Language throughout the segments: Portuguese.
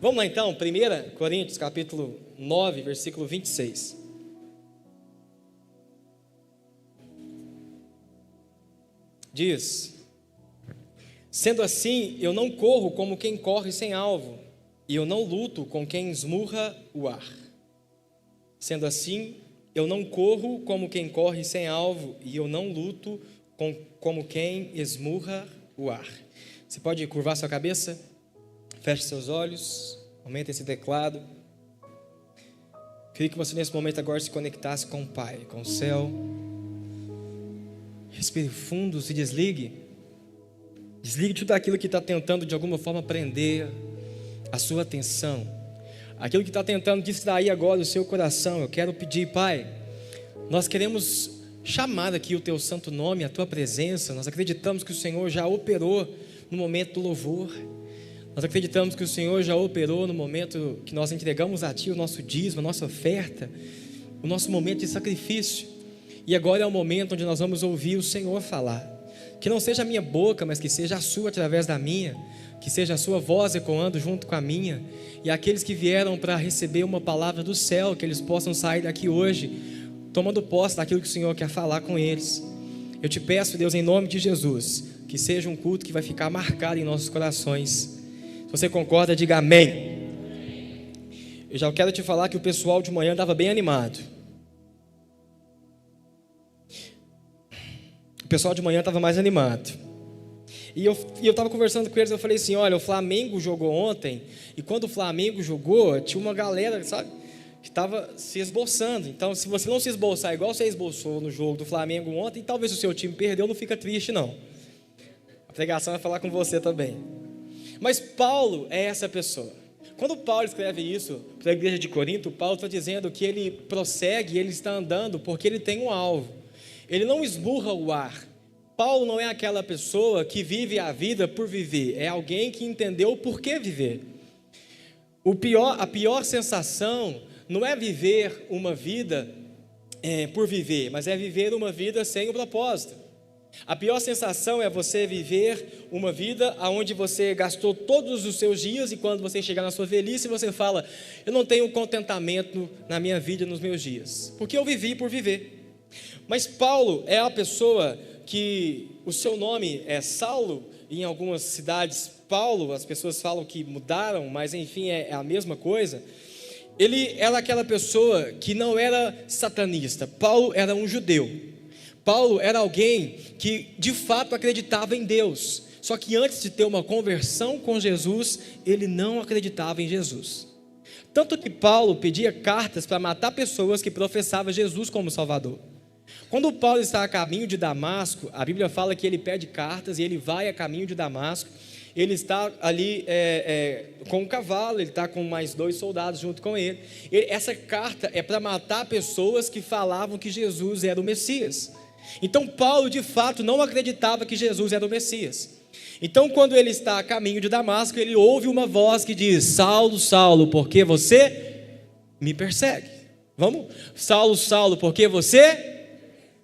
Vamos lá então, 1 Coríntios capítulo 9, versículo 26. Diz: sendo assim, eu não corro como quem corre sem alvo, e eu não luto com quem esmurra o ar. Sendo assim, eu não corro como quem corre sem alvo, e eu não luto como quem esmurra o ar. Você pode curvar sua cabeça? Feche seus olhos, aumenta esse teclado. Queria que você nesse momento agora se conectasse com o Pai, com o céu. Respire fundo, se desligue. Desligue tudo aquilo que está tentando de alguma forma prender a sua atenção. Aquilo que está tentando distrair agora o seu coração. Eu quero pedir, Pai, nós queremos chamar aqui o Teu santo nome, a Tua presença. Nós acreditamos que o Senhor já operou no momento do louvor. Nós acreditamos que o Senhor já operou no momento que nós entregamos a Ti o nosso dízimo, a nossa oferta, o nosso momento de sacrifício. E agora é o momento onde nós vamos ouvir o Senhor falar. Que não seja a minha boca, mas que seja a Sua através da minha. Que seja a Sua voz ecoando junto com a minha. E aqueles que vieram para receber uma palavra do céu, que eles possam sair daqui hoje, tomando posse daquilo que o Senhor quer falar com eles. Eu te peço, Deus, em nome de Jesus, que seja um culto que vai ficar marcado em nossos corações. Se você concorda, diga amém. Eu já quero te falar que o pessoal de manhã estava bem animado. O pessoal de manhã estava mais animado. E eu estava conversando com eles, eu falei assim, olha, o Flamengo jogou ontem, e quando o Flamengo jogou, tinha uma galera, sabe, que estava se esboçando. Então, se você não se esboçar igual você esboçou no jogo do Flamengo ontem, talvez o seu time perdeu, não fica triste não. A pregação vai falar com você também. Mas Paulo é essa pessoa. Quando Paulo escreve isso para a igreja de Corinto, Paulo está dizendo que ele prossegue, ele está andando porque ele tem um alvo. Ele não esmurra o ar. Paulo não é aquela pessoa que vive a vida por viver. É alguém que entendeu o porquê viver. A pior sensação não é viver uma vida por viver, mas é viver uma vida sem o propósito. A pior sensação é você viver uma vida onde você gastou todos os seus dias e quando você chegar na sua velhice você fala, eu não tenho contentamento na minha vida, nos meus dias, porque eu vivi por viver. Mas Paulo é a pessoa que o seu nome é Saulo, e em algumas cidades Paulo, as pessoas falam que mudaram, mas enfim é a mesma coisa. Ele era aquela pessoa que não era satanista. Paulo era um judeu. Paulo era alguém que de fato acreditava em Deus, só que antes de ter uma conversão com Jesus, ele não acreditava em Jesus. Tanto que Paulo pedia cartas para matar pessoas que professavam Jesus como Salvador. Quando Paulo está a caminho de Damasco, a Bíblia fala que ele pede cartas e ele vai a caminho de Damasco. Ele está ali com um cavalo, ele está com mais 2 soldados junto com ele. Essa carta é para matar pessoas que falavam que Jesus era o Messias. Então Paulo de fato não acreditava que Jesus era o Messias. Então quando ele está a caminho de Damasco, ele ouve uma voz que diz, Saulo, Saulo, por que você me persegue? Vamos? Saulo, Saulo, por que você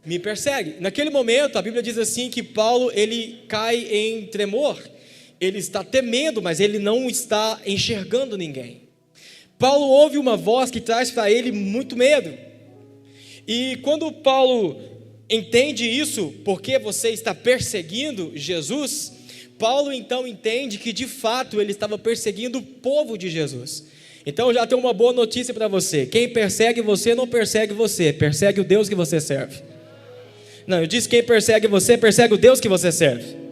me persegue? Naquele momento a Bíblia diz assim que Paulo ele cai em tremor. Ele está temendo, mas ele não está enxergando ninguém. Paulo ouve uma voz que traz para ele muito medo. E quando Paulo entende isso, porque você está perseguindo Jesus, Paulo então entende que de fato ele estava perseguindo o povo de Jesus. Então já tem uma boa notícia para você. Quem persegue você não persegue você, persegue o Deus que você serve. Não, eu disse quem persegue você, persegue o Deus que você serve.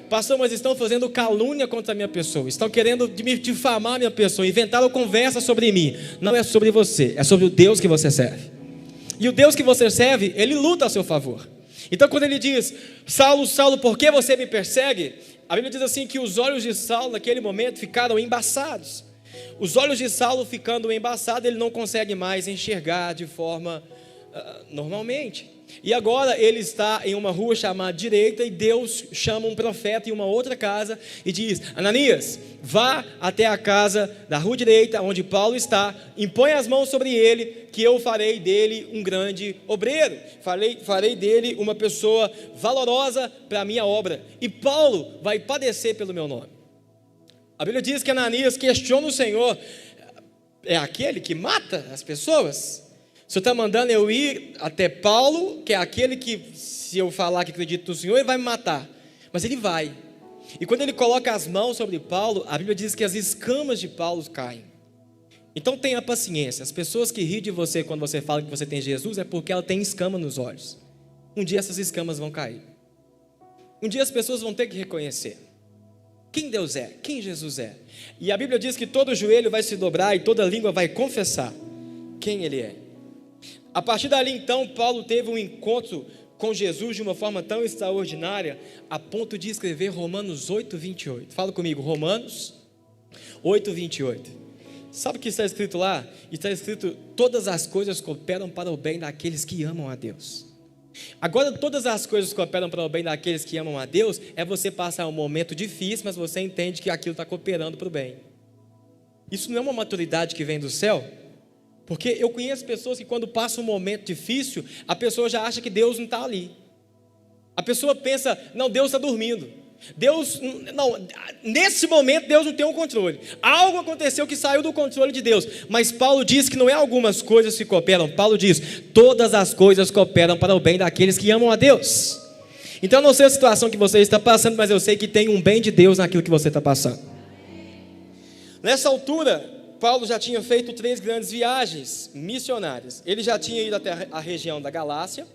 Pastor, mas estão fazendo calúnia contra a minha pessoa, estão querendo me difamar a minha pessoa, inventaram conversa sobre mim. Não é sobre você, é sobre o Deus que você serve. E o Deus que você serve, Ele luta a seu favor. Então quando ele diz, Saulo, Saulo, por que você me persegue? A Bíblia diz assim que os olhos de Saulo naquele momento ficaram embaçados. Os olhos de Saulo ficando embaçados, ele não consegue mais enxergar de forma normalmente. E agora ele está em uma rua chamada Direita e Deus chama um profeta em uma outra casa e diz, Ananias, vá até a casa da rua direita onde Paulo está, impõe as mãos sobre ele que eu farei dele um grande obreiro, farei dele uma pessoa valorosa para a minha obra e Paulo vai padecer pelo meu nome. A Bíblia diz que Ananias questiona o Senhor: é aquele que mata as pessoas? O Senhor está mandando eu ir até Paulo, que é aquele que, se eu falar que acredito no Senhor, ele vai me matar. Mas ele vai. E quando ele coloca as mãos sobre Paulo, a Bíblia diz que as escamas de Paulo caem. Então tenha paciência. As pessoas que riem de você quando você fala que você tem Jesus é porque ela tem escama nos olhos. Um dia essas escamas vão cair. Um dia as pessoas vão ter que reconhecer quem Deus é, quem Jesus é. E a Bíblia diz que todo joelho vai se dobrar e toda língua vai confessar quem Ele é. A partir dali então, Paulo teve um encontro com Jesus de uma forma tão extraordinária, a ponto de escrever Romanos 8:28. Fala comigo, Romanos 8:28. Sabe o que está escrito lá? Está escrito: todas as coisas cooperam para o bem daqueles que amam a Deus. Agora, todas as coisas cooperam para o bem daqueles que amam a Deus, é você passar um momento difícil, mas você entende que aquilo está cooperando para o bem. Isso não é uma maturidade que vem do céu? Porque eu conheço pessoas que quando passa um momento difícil, a pessoa já acha que Deus não está ali. A pessoa pensa: não, Deus está dormindo. Deus, não, nesse momento Deus não tem o controle. Algo aconteceu que saiu do controle de Deus. Mas Paulo diz que não é algumas coisas que cooperam. Paulo diz: todas as coisas cooperam para o bem daqueles que amam a Deus. Então eu não sei a situação que você está passando, mas eu sei que tem um bem de Deus naquilo que você está passando. Nessa altura, Paulo já tinha feito 3 grandes viagens missionárias. Ele já tinha ido até a região da Galácia,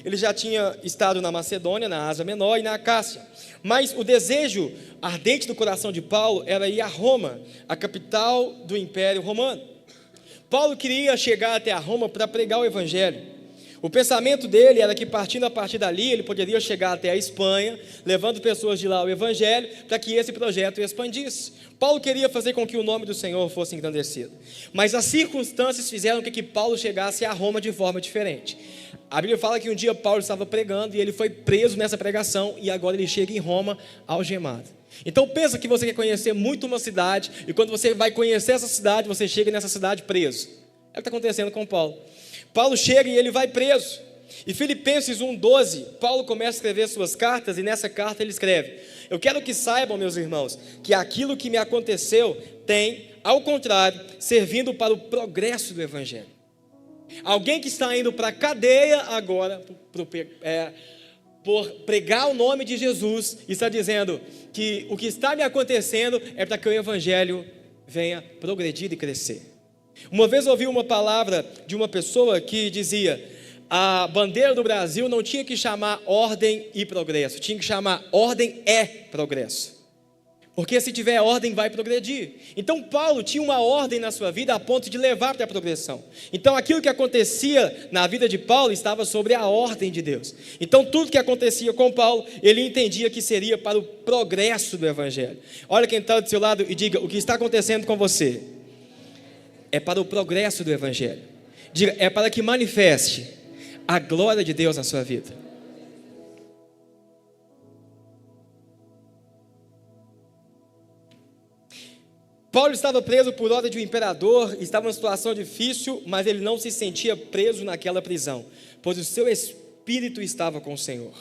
ele já tinha estado na Macedônia, na Ásia Menor e na Acácia. Mas o desejo ardente do coração de Paulo era ir a Roma, a capital do Império Romano. Paulo queria chegar até a Roma para pregar o Evangelho. O pensamento dele era que, partindo a partir dali, ele poderia chegar até a Espanha, levando pessoas de lá o Evangelho, para que esse projeto expandisse. Paulo queria fazer com que o nome do Senhor fosse engrandecido. Mas as circunstâncias fizeram com que Paulo chegasse a Roma de forma diferente. A Bíblia fala que um dia Paulo estava pregando e ele foi preso nessa pregação, e agora ele chega em Roma algemado. Então pensa que você quer conhecer muito uma cidade, e quando você vai conhecer essa cidade, você chega nessa cidade preso. É o que está acontecendo com Paulo. Paulo chega e ele vai preso. E Filipenses 1:12, Paulo começa a escrever suas cartas, e nessa carta ele escreve: eu quero que saibam, meus irmãos, que aquilo que me aconteceu tem, ao contrário, servindo para o progresso do Evangelho. Alguém que está indo para a cadeia agora, por pregar o nome de Jesus, está dizendo que o que está me acontecendo é para que o Evangelho venha progredir e crescer. Uma vez ouvi uma palavra de uma pessoa que dizia: a bandeira do Brasil não tinha que chamar ordem e progresso, tinha que chamar ordem é progresso. Porque se tiver ordem, vai progredir. Então Paulo tinha uma ordem na sua vida a ponto de levar para a progressão. Então aquilo que acontecia na vida de Paulo estava sobre a ordem de Deus. Então tudo que acontecia com Paulo, ele entendia que seria para o progresso do Evangelho. Olha quem está do seu lado e diga: o que está acontecendo com você é para o progresso do Evangelho. Diga: é para que manifeste a glória de Deus na sua vida. Paulo estava preso por ordem de um imperador, estava em uma situação difícil, mas ele não se sentia preso naquela prisão, pois o seu espírito estava com o Senhor.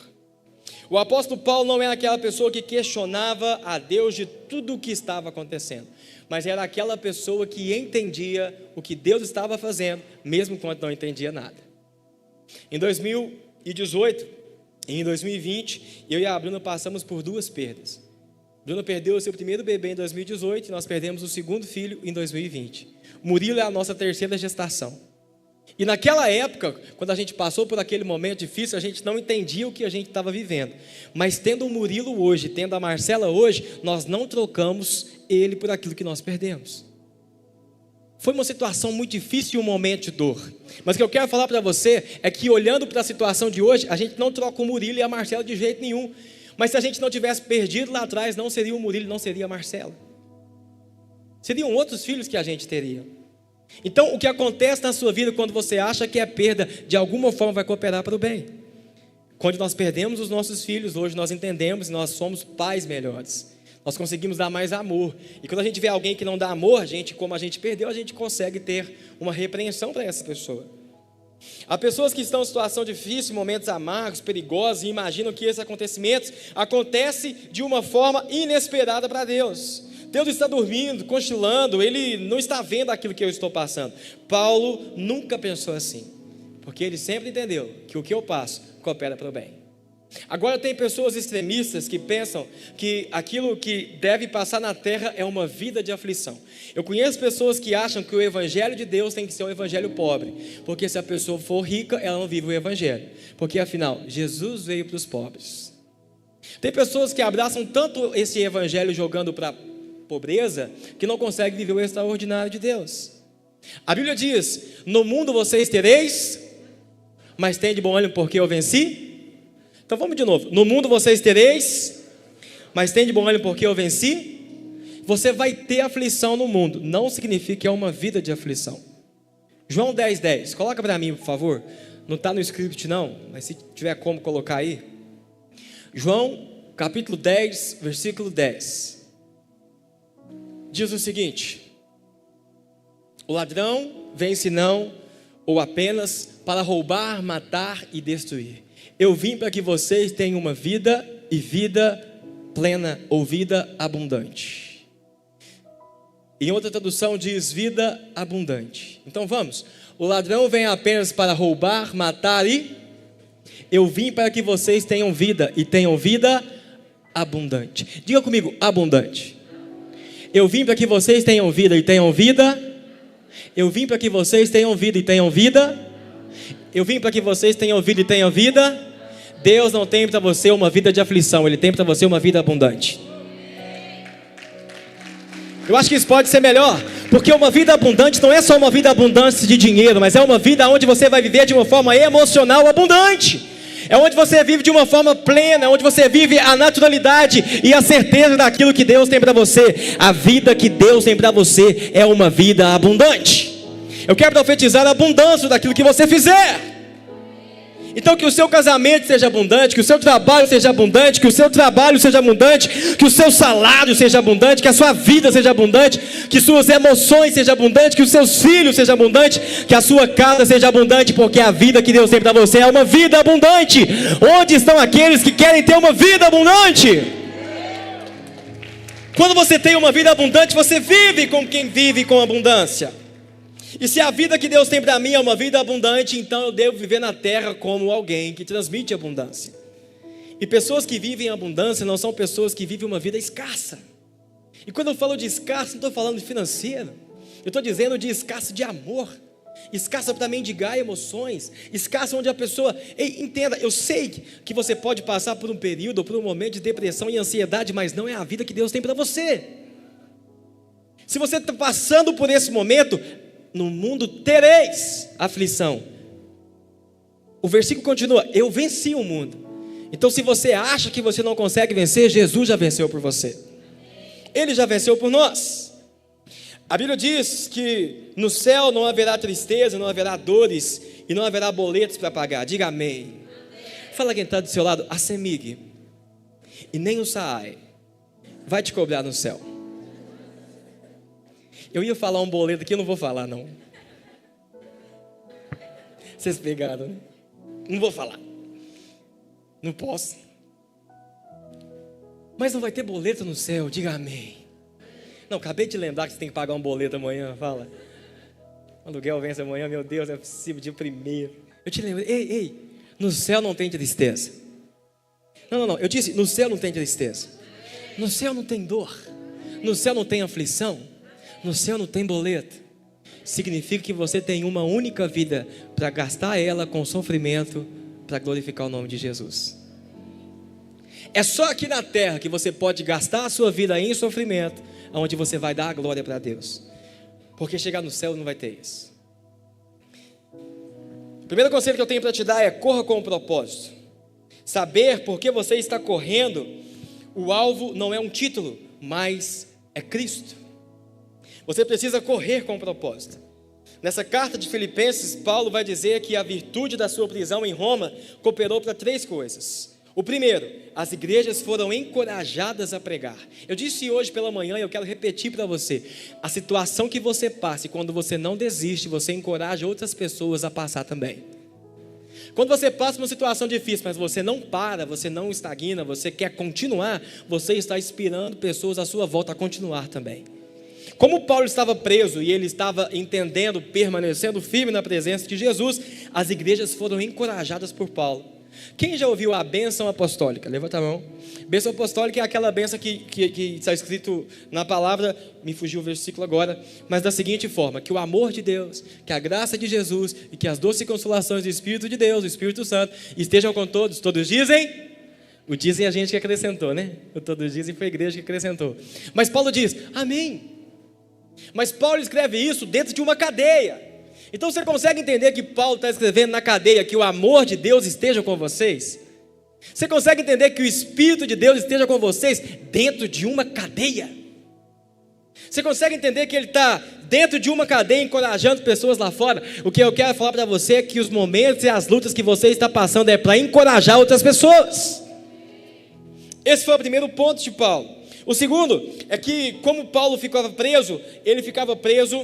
O apóstolo Paulo não era aquela pessoa que questionava a Deus de tudo o que estava acontecendo, mas era aquela pessoa que entendia o que Deus estava fazendo, mesmo quando não entendia nada. Em 2018 e em 2020, eu e a Bruna passamos por 2 perdas. Bruna perdeu o seu primeiro bebê em 2018 e nós perdemos o segundo filho em 2020. Murilo é a nossa 3ª gestação. E naquela época, quando a gente passou por aquele momento difícil, a gente não entendia o que a gente estava vivendo. Mas tendo o Murilo hoje, tendo a Marcela hoje, nós não trocamos ele por aquilo que nós perdemos. Foi uma situação muito difícil e um momento de dor. Mas o que eu quero falar para você é que, olhando para a situação de hoje, a gente não troca o Murilo e a Marcela de jeito nenhum. Mas se a gente não tivesse perdido lá atrás, não seria o Murilo, não seria a Marcela. Seriam outros filhos que a gente teria. Então, o que acontece na sua vida quando você acha que é perda, de alguma forma vai cooperar para o bem. Quando nós perdemos os nossos filhos, hoje nós entendemos e nós somos pais melhores. Nós conseguimos dar mais amor. E quando a gente vê alguém que não dá amor, como a gente perdeu, a gente consegue ter uma repreensão para essa pessoa. Há pessoas que estão em situação difícil, momentos amargos, perigosos, e imaginam que esses acontecimentos acontecem de uma forma inesperada para Deus. Deus está dormindo, cochilando, Ele não está vendo aquilo que eu estou passando. Paulo nunca pensou assim, porque ele sempre entendeu que o que eu passo coopera para o bem. Agora tem pessoas extremistas que pensam que aquilo que deve passar na terra é uma vida de aflição. Eu conheço pessoas que acham que o evangelho de Deus tem que ser um evangelho pobre, porque se a pessoa for rica, ela não vive o evangelho, porque afinal, Jesus veio para os pobres. Tem pessoas que abraçam tanto esse evangelho jogando para a pobreza, que não conseguem viver o extraordinário de Deus. A Bíblia diz: no mundo vocês tereis, mas tem de bom ânimo porque eu venci. Então vamos de novo. No mundo vocês tereis, mas tem de bom ânimo porque eu venci. Você vai ter aflição no mundo, não significa que é uma vida de aflição. João 10:10, coloca para mim, por favor. Não está no script não, mas se tiver como colocar aí. João capítulo 10, versículo 10. Diz o seguinte: o ladrão vem senão ou apenas para roubar, matar e destruir. Eu vim para que vocês tenham uma vida e vida plena ou vida abundante. Em outra tradução diz vida abundante. Então vamos. O ladrão vem apenas para roubar, matar e... Eu vim para que vocês tenham vida e tenham vida abundante. Diga comigo, abundante. Eu vim para que vocês tenham vida e tenham vida. Eu vim para que vocês tenham vida e tenham vida. Eu vim para que vocês tenham vida e tenham vida. Deus não tem para você uma vida de aflição, Ele tem para você uma vida abundante. Eu acho que isso pode ser melhor, porque uma vida abundante não é só uma vida abundante de dinheiro, mas é uma vida onde você vai viver de uma forma emocional abundante. É onde você vive de uma forma plena, onde você vive a naturalidade e a certeza daquilo que Deus tem para você. A vida que Deus tem para você é uma vida abundante. Eu quero profetizar a abundância daquilo que você fizer. Então que o seu casamento seja abundante, que o seu trabalho seja abundante, que o seu trabalho seja abundante, que o seu salário seja abundante, que a sua vida seja abundante, que suas emoções sejam abundantes, que os seus filhos sejam abundantes, que a sua casa seja abundante, porque a vida que Deus tem para você é uma vida abundante. Onde estão aqueles que querem ter uma vida abundante? Quando você tem uma vida abundante, você vive com quem vive com abundância. E se a vida que Deus tem para mim é uma vida abundante, então eu devo viver na terra como alguém que transmite abundância. E pessoas que vivem abundância não são pessoas que vivem uma vida escassa. E quando eu falo de escasso, não estou falando de financeiro. Eu estou dizendo de escasso de amor. Escassa para mendigar emoções. Escassa onde a pessoa... Ei, entenda, eu sei que você pode passar por um período ou por um momento de depressão e ansiedade, mas não é a vida que Deus tem para você. Se você está passando por esse momento... No mundo tereis aflição. O versículo continua: eu venci o mundo. Então se você acha que você não consegue vencer, Jesus já venceu por você. Ele já venceu por nós. A Bíblia diz que no céu não haverá tristeza, não haverá dores e não haverá boletos para pagar. Diga amém. Fala quem está do seu lado: a CEMIG e nem o SAAI vai te cobrar no céu. Eu ia falar um boleto aqui, eu não vou falar não. Vocês pegaram, né? Não vou falar. Não posso. Mas não vai ter boleto no céu, diga amém. Não, acabei de lembrar que você tem que pagar um boleto amanhã, fala. O aluguel vence amanhã, meu Deus, é possível, dia 1º. Eu te lembro, ei, no céu não tem tristeza. Não, eu disse, no céu não tem tristeza. No céu não tem dor. No céu não tem aflição. No céu não tem boleto. Significa que você tem uma única vida para gastar ela com sofrimento para glorificar o nome de Jesus. É só aqui na terra que você pode gastar a sua vida em sofrimento, onde você vai dar a glória para Deus. Porque chegar no céu não vai ter isso. O primeiro conselho que eu tenho para te dar é: corra com um propósito. Saber por que você está correndo. O alvo não é um título, mas é Cristo. Você precisa correr com propósito. Nessa carta de Filipenses, Paulo vai dizer que a virtude da sua prisão em Roma cooperou para 3 coisas. O primeiro, as igrejas foram encorajadas a pregar. Eu disse hoje pela manhã e eu quero repetir para você: a situação que você passa, e quando você não desiste, você encoraja outras pessoas a passar também. Quando você passa por uma situação difícil, mas você não para, você não estagna, você quer continuar, você está inspirando pessoas à sua volta a continuar também. Como Paulo estava preso e ele estava entendendo, permanecendo firme na presença de Jesus, as igrejas foram encorajadas por Paulo. Quem já ouviu a bênção apostólica? Levanta a mão. Bênção apostólica é aquela bênção que está escrito na palavra, me fugiu o versículo agora, mas da seguinte forma: que o amor de Deus, que a graça de Jesus e que as doces consolações do Espírito de Deus, do Espírito Santo, estejam com todos. Todos dizem? O dizem a gente que acrescentou, né? O todos dizem foi a igreja que acrescentou. Mas Paulo diz, amém. Mas Paulo escreve isso dentro de uma cadeia. Então você consegue entender que Paulo está escrevendo na cadeia que o amor de Deus esteja com vocês? Você consegue entender que o Espírito de Deus esteja com vocês dentro de uma cadeia? Você consegue entender que ele está dentro de uma cadeia encorajando pessoas lá fora? O que eu quero falar para você é que os momentos e as lutas que você está passando é para encorajar outras pessoas. Esse foi o primeiro ponto de Paulo. O segundo é que, como Paulo ficava preso, ele ficava preso,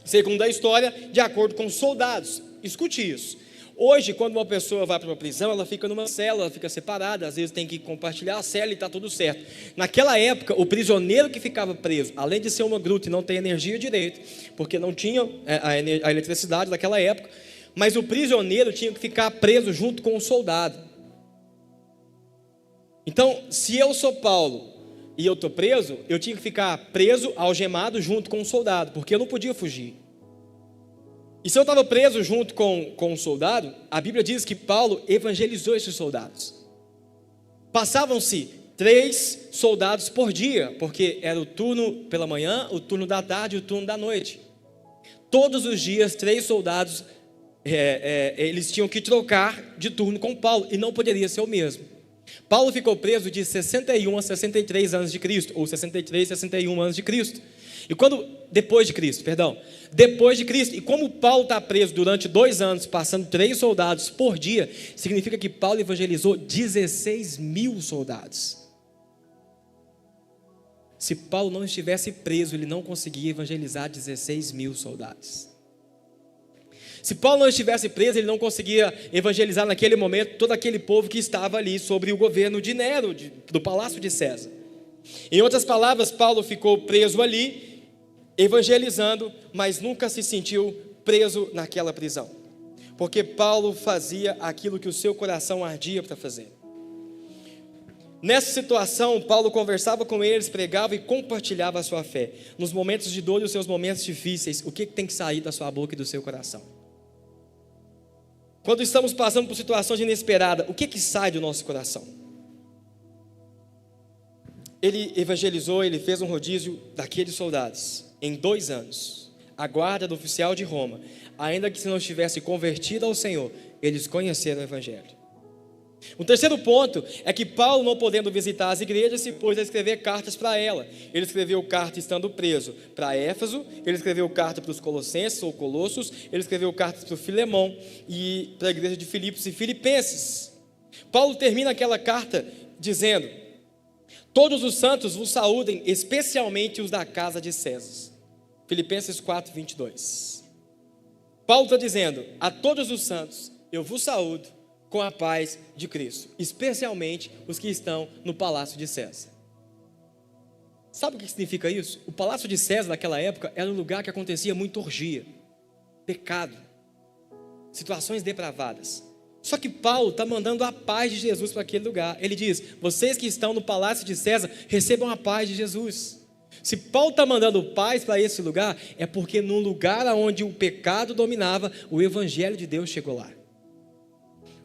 segundo a história, de acordo com os soldados. Escute isso. Hoje, quando uma pessoa vai para uma prisão, ela fica numa cela, ela fica separada, às vezes tem que compartilhar a cela e está tudo certo. Naquela época, o prisioneiro que ficava preso, além de ser uma gruta e não ter energia direito, porque não tinha a eletricidade naquela época, mas o prisioneiro tinha que ficar preso junto com o soldado. Então, se eu sou Paulo e eu estou preso, eu tinha que ficar preso, algemado, junto com o soldado, porque eu não podia fugir. E se eu estava preso junto com um soldado, a Bíblia diz que Paulo evangelizou esses soldados. Passavam-se 3 soldados por dia, porque era o turno pela manhã, o turno da tarde e o turno da noite. Todos os dias, 3 soldados, eles tinham que trocar de turno com Paulo, e não poderia ser o mesmo. Paulo ficou preso de 61 a 63 anos de Cristo, ou 63 a 61 anos de Cristo. E depois de Cristo, e como Paulo está preso durante 2 anos, passando 3 soldados por dia, significa que Paulo evangelizou 16 mil soldados. Se Paulo não estivesse preso, ele não conseguia evangelizar 16 mil soldados. Se Paulo não estivesse preso, ele não conseguia evangelizar naquele momento todo aquele povo que estava ali sobre o governo de Nero, do palácio de César. Em outras palavras, Paulo ficou preso ali, evangelizando, mas nunca se sentiu preso naquela prisão, porque Paulo fazia aquilo que o seu coração ardia para fazer. Nessa situação, Paulo conversava com eles, pregava e compartilhava a sua fé. Nos momentos de dor e os seus momentos difíceis, o que tem que sair da sua boca e do seu coração? Quando estamos passando por situações inesperadas, o que sai do nosso coração? Ele evangelizou, ele fez um rodízio daqueles soldados. Em 2 anos, a guarda do oficial de Roma, ainda que se não estivesse convertido ao Senhor, eles conheceram o Evangelho. O terceiro ponto é que Paulo, não podendo visitar as igrejas, se pôs a escrever cartas para ela. Ele escreveu carta estando preso para Éfeso, ele escreveu carta para os Colossenses ou Colossos, ele escreveu cartas para o Filemão e para a igreja de Filipos e Filipenses. Paulo termina aquela carta dizendo: todos os santos vos saúdem, especialmente os da casa de César. Filipenses 4, 22. Paulo está dizendo: a todos os santos eu vos saúdo com a paz de Cristo, especialmente os que estão no palácio de César. Sabe o que significa isso? O palácio de César naquela época era um lugar que acontecia muita orgia, pecado, situações depravadas. Só que Paulo está mandando a paz de Jesus para aquele lugar. Ele diz: vocês que estão no palácio de César, recebam a paz de Jesus. Se Paulo está mandando paz para esse lugar, é porque num lugar onde o pecado dominava, o Evangelho de Deus chegou lá.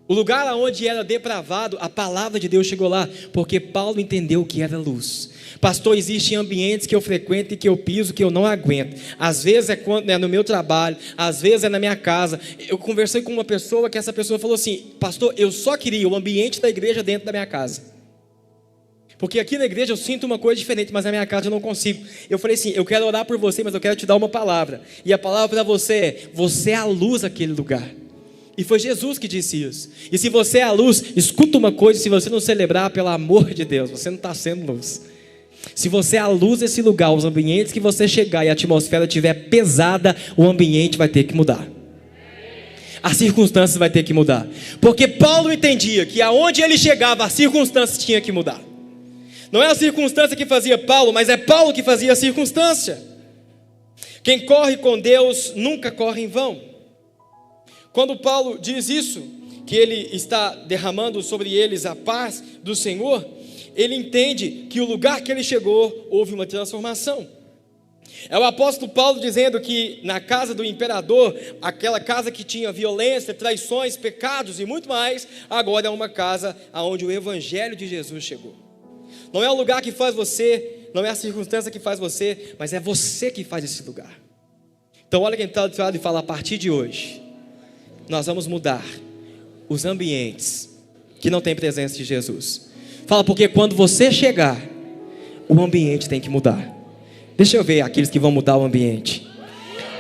O lugar onde era depravado, a palavra de Deus chegou lá, porque Paulo entendeu o que era luz. Pastor, existem ambientes que eu frequento e que eu piso que eu não aguento. Às vezes é no meu trabalho, às vezes é na minha casa. Eu conversei com uma pessoa que essa pessoa falou assim: pastor, eu só queria o ambiente da igreja dentro da minha casa, porque aqui na igreja eu sinto uma coisa diferente, mas na minha casa eu não consigo. Eu falei assim: eu quero orar por você, mas eu quero te dar uma palavra, e a palavra para você é: você é a luz daquele lugar. E foi Jesus que disse isso. E se você é a luz, escuta uma coisa: se você não celebrar, pelo amor de Deus, você não está sendo luz. Se você é a luz desse lugar, os ambientes que você chegar e a atmosfera estiver pesada, o ambiente vai ter que mudar. as circunstâncias vai ter que mudar. Porque Paulo entendia que aonde ele chegava, as circunstâncias tinham que mudar. Não é a circunstância que fazia Paulo, mas é Paulo que fazia a circunstância. Quem corre com Deus nunca corre em vão. Quando Paulo diz isso, que ele está derramando sobre eles a paz do Senhor, ele entende que o lugar que ele chegou, houve uma transformação. É o apóstolo Paulo dizendo que na casa do imperador, aquela casa que tinha violência, traições, pecados e muito mais, agora é uma casa onde o evangelho de Jesus chegou. Não é o lugar que faz você, não é a circunstância que faz você, mas é você que faz esse lugar. Então olha quem está do seu lado e fala: a partir de hoje, nós vamos mudar os ambientes que não tem presença de Jesus. Fala, porque quando você chegar, o ambiente tem que mudar. Deixa eu ver aqueles que vão mudar o ambiente.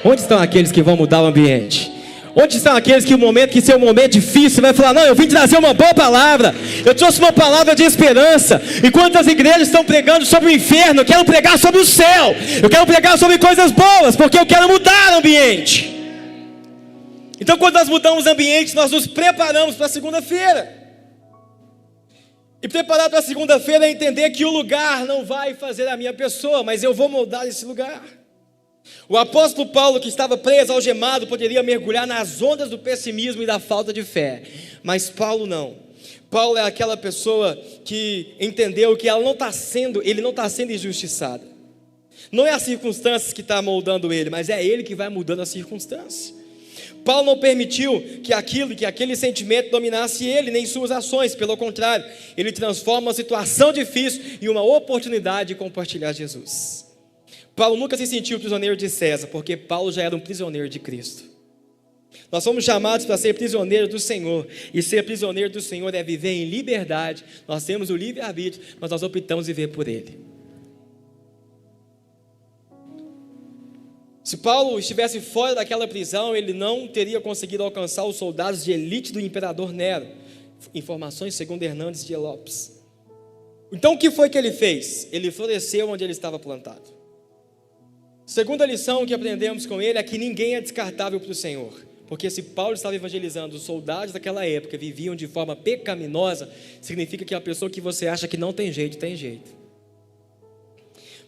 Onde estão aqueles que vão mudar o ambiente? Onde estão aqueles que seu momento difícil, vai falar: não, eu vim trazer uma boa palavra, eu trouxe uma palavra de esperança. Enquanto as igrejas estão pregando sobre o inferno, eu quero pregar sobre o céu, eu quero pregar sobre coisas boas, porque eu quero mudar o ambiente. Então quando nós mudamos o ambiente, nós nos preparamos para a segunda-feira. E preparar para a segunda-feira é entender que o lugar não vai fazer a minha pessoa, mas eu vou moldar esse lugar. O apóstolo Paulo, que estava preso, algemado, poderia mergulhar nas ondas do pessimismo e da falta de fé, mas Paulo não. Paulo é aquela pessoa que entendeu que ele não está sendo injustiçado. Não é as circunstâncias que estão moldando ele, mas é ele que vai mudando as circunstâncias. Paulo não permitiu que aquele sentimento dominasse ele, nem suas ações. Pelo contrário, ele transforma uma situação difícil em uma oportunidade de compartilhar Jesus. Paulo nunca se sentiu prisioneiro de César, porque Paulo já era um prisioneiro de Cristo. Nós somos chamados para ser prisioneiros do Senhor, e ser prisioneiro do Senhor é viver em liberdade. Nós temos o livre-arbítrio, mas nós optamos viver por ele. Se Paulo estivesse fora daquela prisão, ele não teria conseguido alcançar os soldados de elite do imperador Nero. Informações segundo Hernandes de Lopes. Então o que foi que ele fez? Ele floresceu onde ele estava plantado. Segunda lição que aprendemos com ele é que ninguém é descartável para o Senhor. Porque se Paulo estava evangelizando, os soldados daquela época viviam de forma pecaminosa, significa que a pessoa que você acha que não tem jeito, tem jeito.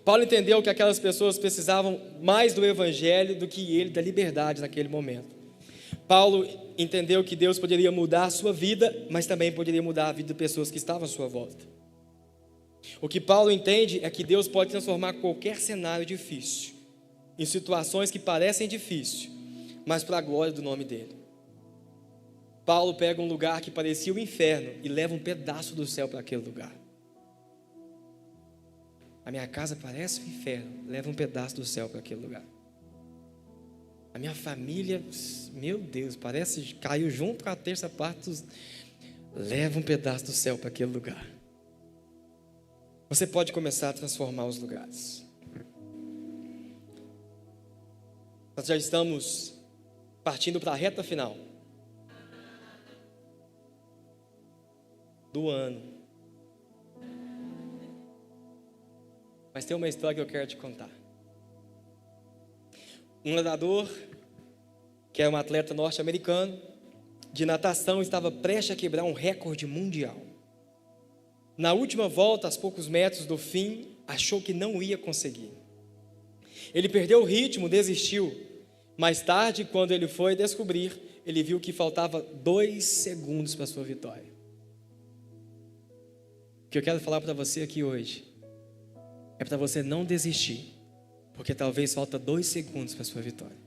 Paulo entendeu que aquelas pessoas precisavam mais do evangelho do que ele da liberdade naquele momento. Paulo entendeu que Deus poderia mudar a sua vida, mas também poderia mudar a vida de pessoas que estavam à sua volta. O que Paulo entende é que Deus pode transformar qualquer cenário difícil em situações que parecem difíceis, mas para a glória do nome dele. Paulo pega um lugar que parecia o inferno e leva um pedaço do céu para aquele lugar. A minha casa parece um inferno, leva um pedaço do céu para aquele lugar. A minha família, meu Deus, parece que caiu junto com a terça parte leva um pedaço do céu para aquele lugar. Você pode começar a transformar os lugares. Nós já estamos partindo para a reta final do ano. Mas tem uma história que eu quero te contar. Um nadador, que é um atleta norte-americano, de natação, estava prestes a quebrar um recorde mundial. Na última volta, a poucos metros do fim, achou que não ia conseguir. Ele perdeu o ritmo, desistiu. Mais tarde, quando ele foi descobrir, ele viu que faltava 2 segundos para a sua vitória. O que eu quero falar para você aqui hoje é para você não desistir, porque talvez falta 2 segundos para a sua vitória.